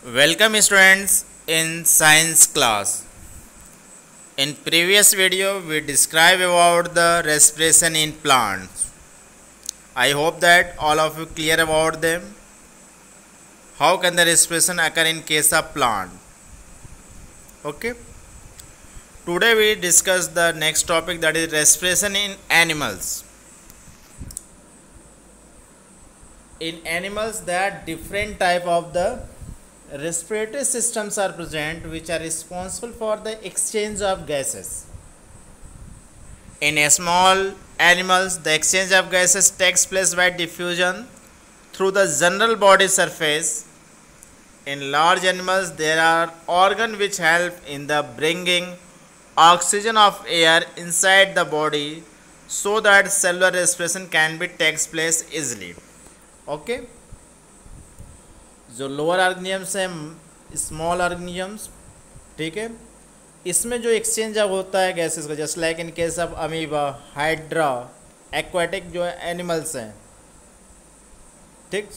Welcome students in science class. In previous video we described about the respiration in plants. I hope that all of you clear about them. How can the respiration occur in case of plant? Okay. Today we discuss the next topic, that is respiration in animals. In animals there are different type of the respiratory systems are present which are responsible for the exchange of gases. In small animals, the exchange of gases takes place by diffusion through the general body surface. In large animals, there are organs which help in the bringing oxygen of air inside the body so that cellular respiration can be takes place easily. Okay. जो lower organisms हैं, small organisms, ठीक है, इसमें जो exchange अब होता है gases का, just like in case of amoeba, hydra, aquatic जो एनिमल्स हैं, ठीक,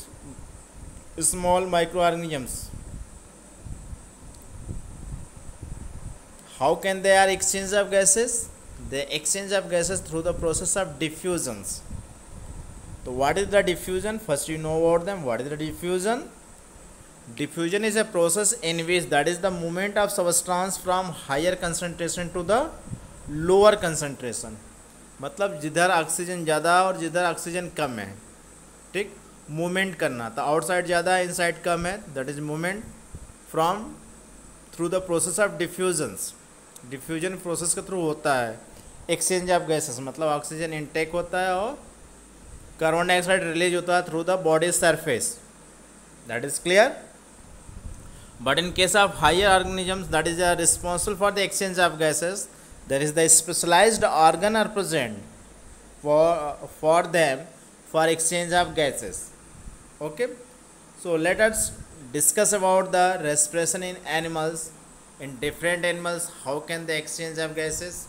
small micro organisms, how can they are exchange of gases? They exchange of gases through the process of diffusions. तो what is the diffusion? First you know about them. What is the diffusion? Diffusion is a process in which, that is the movement of substance from higher concentration to the lower concentration. मतलब जिधर oxygen ज़्यादा और जिधर oxygen कम है, ठीक, movement करना. तो outside ज़्यादा है, इनसाइड कम है, that is movement from through the process of diffusions. Diffusion process के थ्रू होता है एक्सचेंज ऑफ गैसेस, मतलब ऑक्सीजन इनटेक होता है और कार्बन डाइऑक्साइड रिलीज होता है through the body surface. That is clear. But in case of higher organisms that is responsible for the exchange of gases, there is the specialized organ are present for them for exchange of gases. Okay, so let us discuss about the respiration in animals. In different animals, how can they exchange of gases?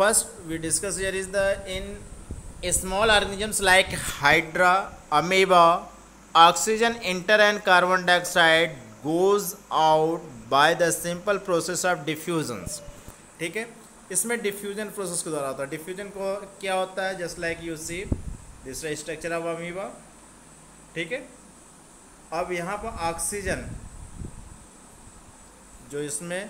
First we discuss here is the in small organisms like hydra, amoeba, oxygen enter and carbon dioxide goes out by the simple process of diffusions. ठीक है, इसमें diffusion process के द्वारा होता है. Diffusion को क्या होता है? Just like you see this structure of amoeba, ठीक है. अब यहाँ पर ऑक्सीजन जो इसमें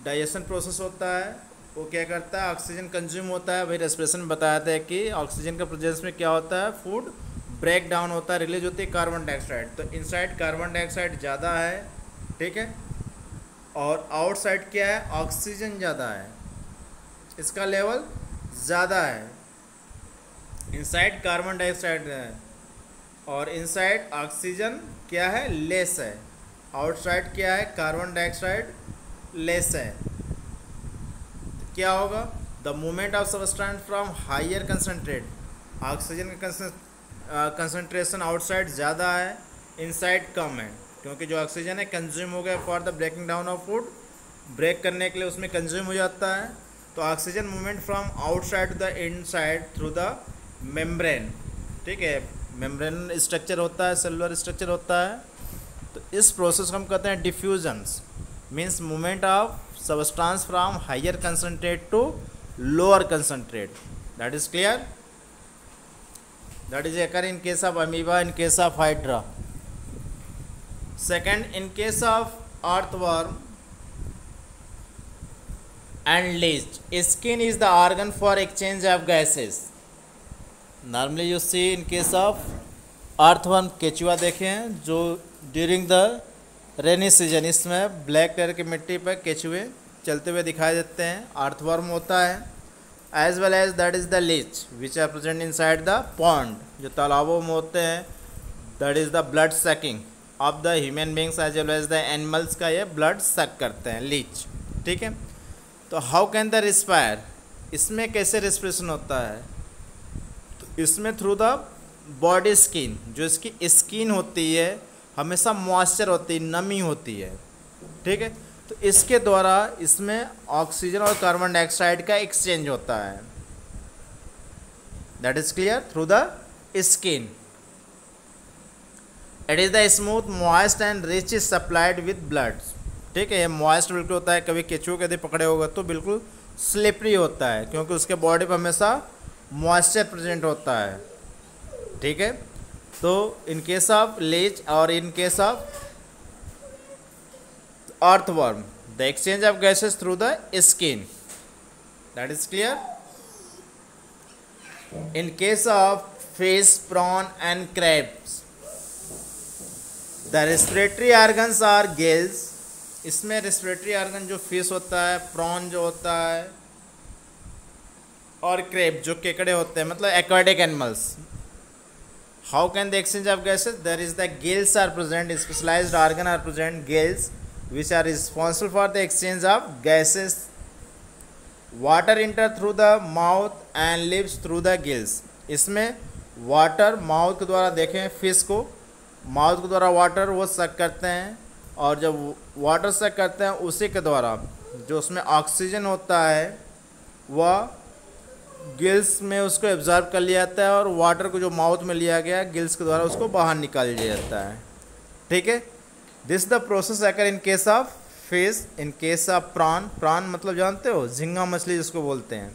डाइजेशन प्रोसेस होता है वो क्या करता है? ऑक्सीजन कंज्यूम होता है. भाई रेस्पिरेशन में बताया था कि ऑक्सीजन का प्रेजेंस में क्या होता है? फूड ब्रेक डाउन होता है, रिलीज होती है कार्बन डाइऑक्साइड. तो इनसाइड कार्बन डाइऑक्साइड ज़्यादा है, ठीक है, और आउटसाइड क्या है? ऑक्सीजन ज़्यादा है, इसका लेवल ज़्यादा है. इनसाइड कार्बन डाइऑक्साइड है और इनसाइड ऑक्सीजन क्या है? लेस है. आउटसाइड क्या है? कार्बन डाइऑक्साइड लेस है. तो क्या होगा? The movement of substance from higher concentrate, oxygen का कंसंट्रेशन आउटसाइड ज़्यादा है, इनसाइड कम है, क्योंकि जो ऑक्सीजन है कंज्यूम हो गया for the breaking down of food. Break करने के लिए उसमें कंज्यूम हो जाता है. तो oxygen movement from outside to the inside through the membrane, ठीक है, मेम्ब्रेन स्ट्रक्चर होता है, सेलुलर स्ट्रक्चर होता है. तो इस प्रोसेस को हम कहते हैं diffusions, means movement of substance from higher concentrate to lower concentrate. That is clear. That is occur in case of amoeba, in case of hydra. Second, in case of earthworm and leech, skin is the organ for exchange of gases. Normally you see in case of earthworm, केचुआ देखे हैं जो during the rainy season, इसमें black colour की मिट्टी पर केचुए चलते हुए दिखाई देते हैं, अर्थवर्म होता है. as well as that is the leech which are present inside the pond, जो तालाबों में होते हैं. that is the blood sucking of the human beings as well as the animals का ये blood suck करते हैं leech, ठीक है. तो how can the respire, इसमें कैसे respiration होता है? तो इसमें through the body skin, जो इसकी स्किन होती है हमेशा मॉइस्चर होती है, नमी होती है, ठीक है. तो इसके द्वारा इसमें ऑक्सीजन और कार्बन डाइऑक्साइड का एक्सचेंज होता है. That is clear. Through the skin. It is the smooth moist and rich is supplied with blood. ठीक है, ये मॉइस्ट बिल्कुल होता है, कभी केचुओ के यदि पकड़े होगा तो बिल्कुल स्लिपरी होता है क्योंकि उसके बॉडी पर हमेशा मॉइस्चर प्रेजेंट होता है। ठीक है, तो इन केस ऑफ लीच और इन case of earthworm the exchange of gases through the skin, that is clear. In case of fish, prawn and crabs, the respiratory organs are gills। इसमें respiratory organ जो fish होता है, prawn जो होता है और crab जो केकड़े होते हैं, मतलब aquatic animals. How can the exchange of gases? There is the gills are present, specialized organ are present, gills which are responsible for the exchange of gases. Water enter through the mouth and leaves through the gills। इसमें water mouth के द्वारा, देखें fish को mouth के द्वारा water वो सक करते हैं और जब वाटर सक करते हैं उसी के द्वारा जो उसमें ऑक्सीजन होता है वह गिल्स में उसको एब्जॉर्ब कर लिया जाता है और वाटर को जो माउथ में लिया गया गिल्स के द्वारा उसको बाहर निकाल लिया जाता है। ठीक है, this the process occur in case of fish, in case of prawn. Prawn मतलब जानते हो, झींगा मछली जिसको बोलते हैं।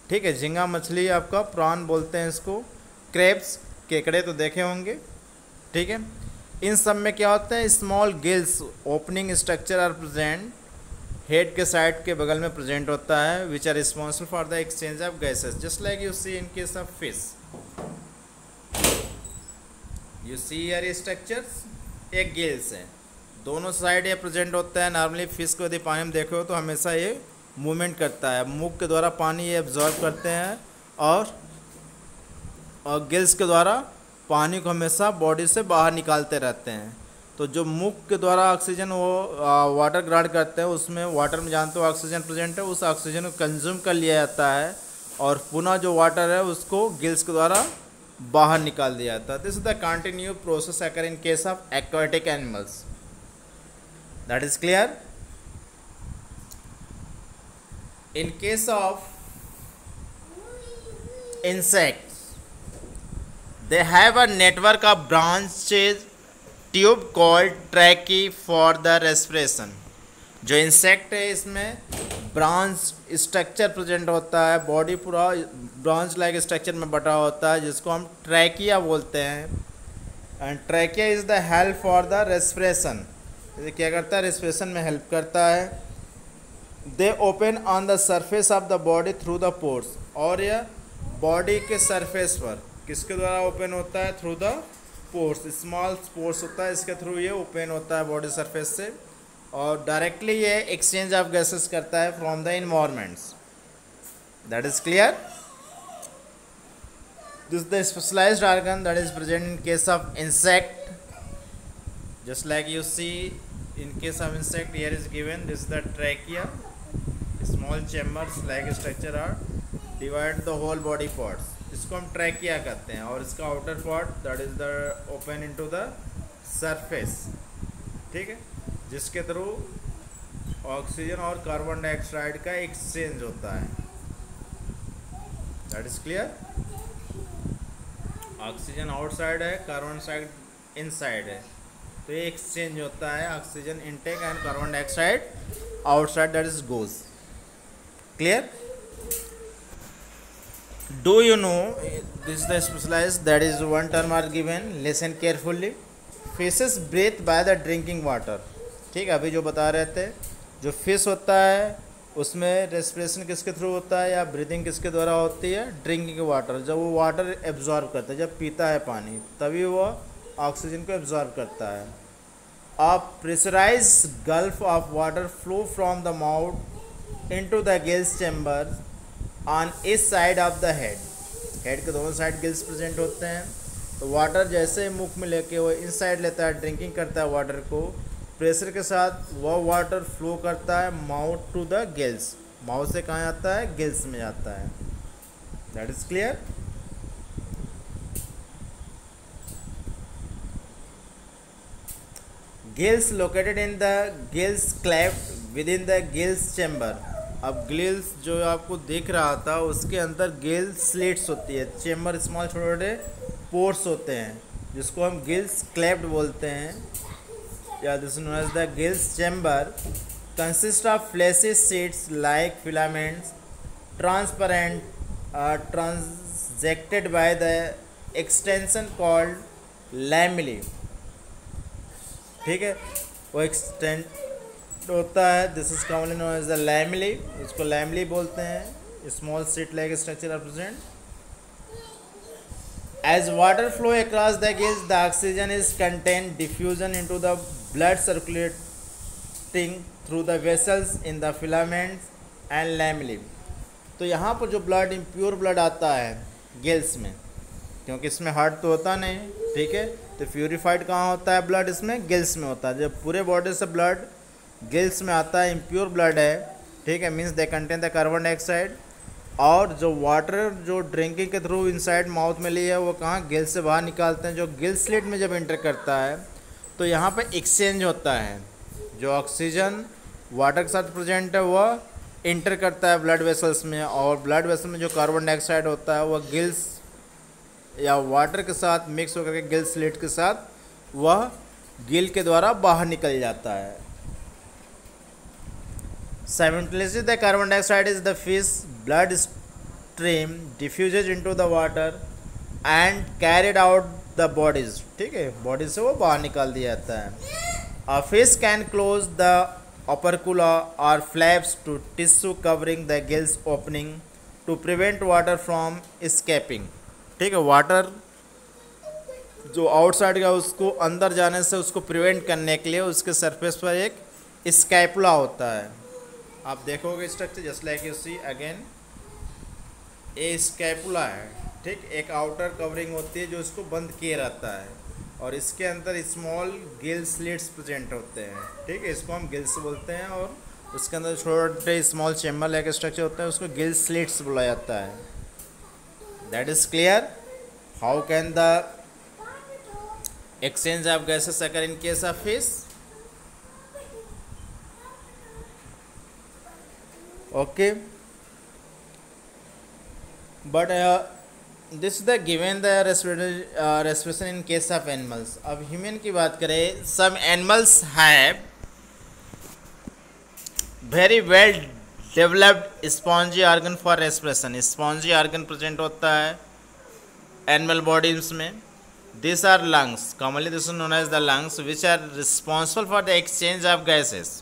ठीक है, झींगा मछली आपका प्रॉन बोलते हैं इसको। क्रेब्स, केकड़े तो देखे होंगे। ठीक है, इन सब में क्या होता है, small gills opening structure are present, head के साइड के बगल में प्रेजेंट होता है, which are responsible for the exchange of gases, just like you see in case of fish. You see here structures, एक गिल्स है, दोनों साइड ये प्रेजेंट होता है। नॉर्मली फिश को यदि पानी में देखो तो हमेशा ये मूवमेंट करता है, मुख के द्वारा पानी ये एब्जॉर्ब करते हैं और गिल्स के द्वारा पानी को हमेशा बॉडी से बाहर निकालते रहते हैं। तो जो मुख के द्वारा ऑक्सीजन वो वाटर ग्रहण करते हैं, उसमें वाटर में जानते हो ऑक्सीजन प्रेजेंट है, उस ऑक्सीजन को कंज्यूम कर लिया जाता है और पुनः जो वाटर है उसको गिल्स के द्वारा बाहर निकाल दिया जाता है। This is the continue process occur in case of aquatic animals. That is clear. In case of insects, they have a network of branches tube called trachea for the respiration। जो insect है इसमें branch structure present होता है, body पूरा branch like structure में बटा होता है जिसको हम ट्रैकिया बोलते हैं। And trachea is the help for the respiration, ये क्या करता है, रेस्पिरेशन में हेल्प करता है। दे open on the surface of the body through the pores, और यह बॉडी के सरफेस पर किसके द्वारा ओपन होता है, through the pores, small pores होता है, इसके थ्रू ये ओपन होता है बॉडी सरफेस से और डायरेक्टली ये एक्सचेंज ऑफ गैसेस करता है from the environments. That is clear. This the specialized organ that is present in case of insect, just like you see in case of insect, here is given this is the trachea, small chambers like structure are divide the whole body parts, इसको हम trachea कहते हैं और इसका outer part that is the open into the surface. ठीक है, जिसके थ्रू ऑक्सीजन और कार्बन डाइऑक्साइड का एक्सचेंज होता है। That is clear. Oxygen outside है, कार्बन डाइऑक्साइड इनसाइड है, तो ये एक्सचेंज होता है, oxygen intake and carbon dioxide outside, that is goes. Clear. Do you know this the specialized, that is one term are given, listen carefully. Fishes breathe by the drinking water. ठीक है, अभी जो बता रहे थे, जो फिश होता है उसमें रेस्पिरेशन किसके थ्रू होता है या ब्रीदिंग किसके द्वारा होती है, ड्रिंकिंग वाटर। जब वो वाटर एब्जॉर्ब करता है, जब पीता है पानी, तभी वो ऑक्सीजन को एब्जॉर्ब करता है। A pressurise gulp of water flow from the mouth into the gills chamber on each side of the head. Head के दोनों साइड गिल्स प्रेजेंट होते हैं, तो वाटर जैसे मुख में लेके वो इन साइड लेता है, ड्रिंकिंग करता है वाटर को, प्रेशर के साथ वह वाटर फ्लो करता है mouth to the gills. Mouth से कहाँ जाता है, गिल्स में जाता है। That is clear. Gills located in the gills cleft with in the gills chamber. अब गिल्स जो आपको दिख रहा था उसके अंदर गिल्स स्लिट्स होती है, चैम्बर स्मॉल छोटे छोटे पोर्स होते हैं, जिसको हम गिल्स क्लेफ्ट बोलते हैं, या this known as the gills chamber, consist of fleshy sheets like filaments transparent transected by the extension called lamellae. ठीक है, वो एक्सटेंड होता है, this is commonly known as the lamellae, इसको लैमिली बोलते हैं। Small sheet like structure represent as water flow across the gills, the oxygen is contained diffusion into the blood circulating through the vessels in the filaments and lamellae। तो यहाँ पर जो blood impure blood आता है gills में, क्योंकि इसमें heart तो होता नहीं, ठीक है, तो प्यूरिफाइड कहाँ होता है ब्लड, इसमें गिल्स में होता है। जब पूरे बॉडी से ब्लड गिल्स में आता है, इम्प्योर ब्लड है, ठीक है, means they contain the carbon dioxide, और जो वाटर जो ड्रिंकिंग के थ्रू इनसाइड माउथ में लिया है वो कहाँ गिल से बाहर निकालते हैं। जो गिल स्लिट में जब एंटर करता है तो यहाँ पे एक्सचेंज होता है, जो ऑक्सीजन वाटर के साथ प्रेजेंट है वह इंटर करता है ब्लड वेसल्स में, और ब्लड वेसल में जो कार्बन डाइऑक्साइड होता है वह गिल्स या वाटर के साथ मिक्स होकर के गिल स्लिट के साथ वह गिल के द्वारा बाहर निकल जाता है। Simultaneously, the carbon dioxide is the fish blood stream diffuses into the water and carried out the bodies। ठीक है, बॉडी से वो बाहर निकाल दिया जाता है। A fish can close the opercula or flaps to tissue covering the gills opening to prevent water from escaping। ठीक है, वाटर जो आउटसाइड का उसको अंदर जाने से उसको प्रिवेंट करने के लिए उसके सरफेस पर एक स्कैपुला होता है। आप देखोगे structure just like you see again, a scapula है, ठीक, एक आउटर कवरिंग होती है जो इसको बंद किए रहता है, और इसके अंदर स्मॉल गिल स्लिट्स प्रेजेंट होते हैं। ठीक है, इसको हम गिल्स बोलते हैं, और उसके अंदर छोटे स्मॉल चैम्बर लाइक स्ट्रक्चर होता है, उसको गिल स्लिट्स बोला जाता है। That is clear. How can the exchange of gases occur in case of fish? Okay, but this is the given the respiration in case of animals। अब human की बात करें, some animals have very well developed spongy organ for respiration। spongy organ present होता है animal bodies में। These are lungs, commonly this is known as the lungs, which are responsible for the exchange of gases।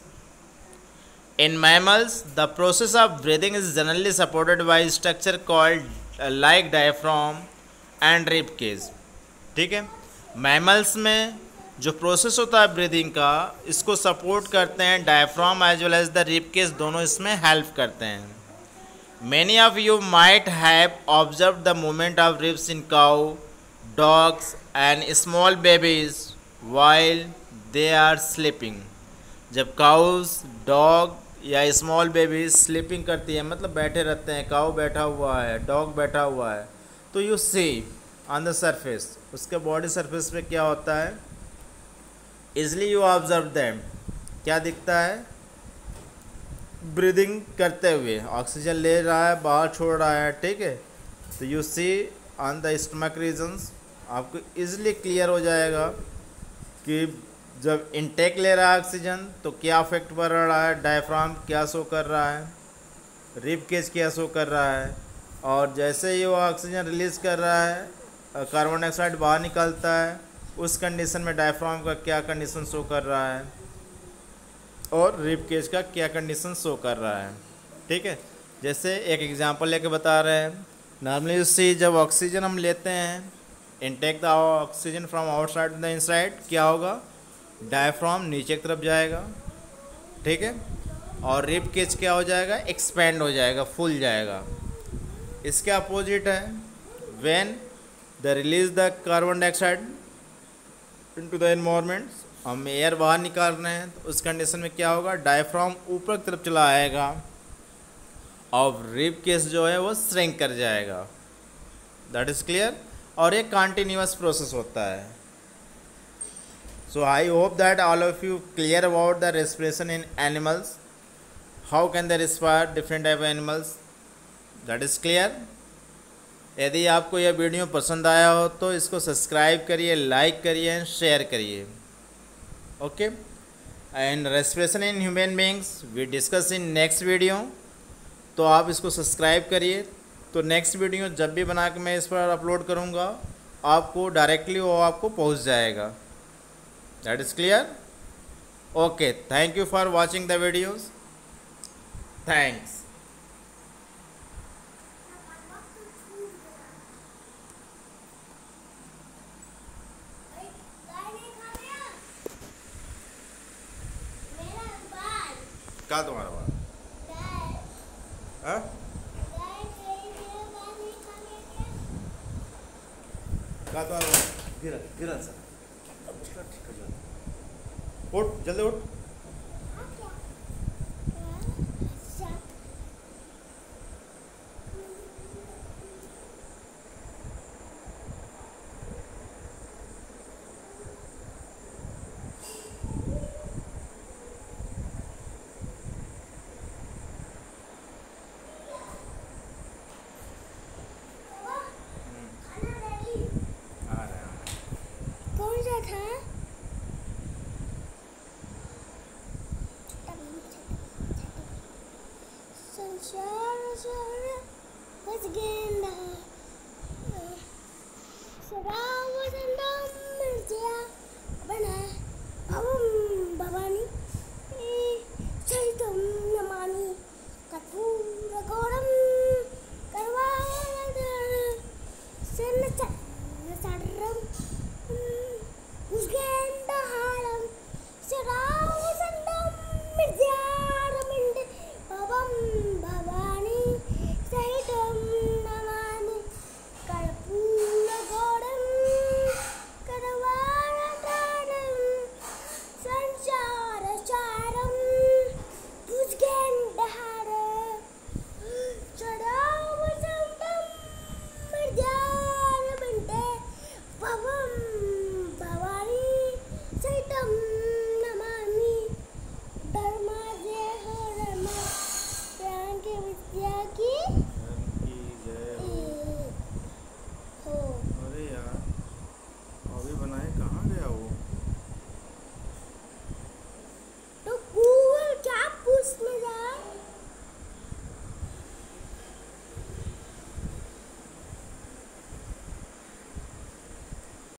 In mammals, the process of breathing is generally supported by a structure called like diaphragm and rib cage। ठीक है, mammals में जो process होता है breathing का, इसको support करते हैं diaphragm as well as the rib cage, दोनों इसमें हेल्प करते हैं। Many of you might have observe the movement of ribs in cow, dogs and small babies while they are sleeping. जब काउस, डॉग या small baby sleeping करती है, मतलब बैठे रहते हैं, काऊ बैठा हुआ है, डॉग बैठा हुआ है, तो you see on the surface, उसके बॉडी सरफेस पे क्या होता है, इजली यू ऑब्जर्व दैम, क्या दिखता है, ब्रीदिंग करते हुए ऑक्सीजन ले रहा है, बाहर छोड़ रहा है। ठीक है, तो you see on the stomach regions, आपको इजली क्लियर हो जाएगा कि जब इनटेक ले रहा है ऑक्सीजन तो क्या इफेक्ट पड़ रहा है, डायफ्राम क्या शो कर रहा है, रिब केज क्या शो कर रहा है, और जैसे ही वो ऑक्सीजन रिलीज़ कर रहा है, कार्बन डाइऑक्साइड बाहर निकलता है, उस कंडीशन में डायफ्राम का क्या कंडीशन शो कर रहा है और रिब केज का क्या कंडीशन शो कर रहा है। ठीक है, जैसे एक एग्जांपल लेके बता रहे हैं, नॉर्मली उससे जब ऑक्सीजन हम लेते हैं, intake the oxygen from outside the inside, क्या होगा, डायफ्राम नीचे की तरफ जाएगा। ठीक है, और रिब केज क्या हो जाएगा, एक्सपेंड हो जाएगा, फूल जाएगा। इसके अपोजिट है, when the release the carbon dioxide into the environment, हम एयर बाहर निकाल रहे हैं, तो उस कंडीशन में क्या होगा, डायफ्राम ऊपर की तरफ चला आएगा और रिब केज जो है वो श्रिंक कर जाएगा। That is clear. और एक कंटिन्यूअस प्रोसेस होता है। So I hope that all of you clear about the respiration in animals. How can they respire, different type of animals? That is clear. यदि आपको यह वीडियो पसंद आया हो तो इसको सब्सक्राइब करिए, लाइक करिए एंड शेयर करिए। Okay, and respiration in human beings we discuss in next video. तो आप इसको सब्सक्राइब करिए, तो नेक्स्ट वीडियो जब भी बना के मैं इस पर अपलोड करूँगा आपको डायरेक्टली वो आपको पहुँच जाएगा। That is clear? Okay, thank you for watching the videos. Thanks. क्या तुम्हारा बात? हाँ? क्या तुम्हारा बात? गिरा सर। ठीक है, उठ जल्दी उठ। आ रहा है। कौन सा था?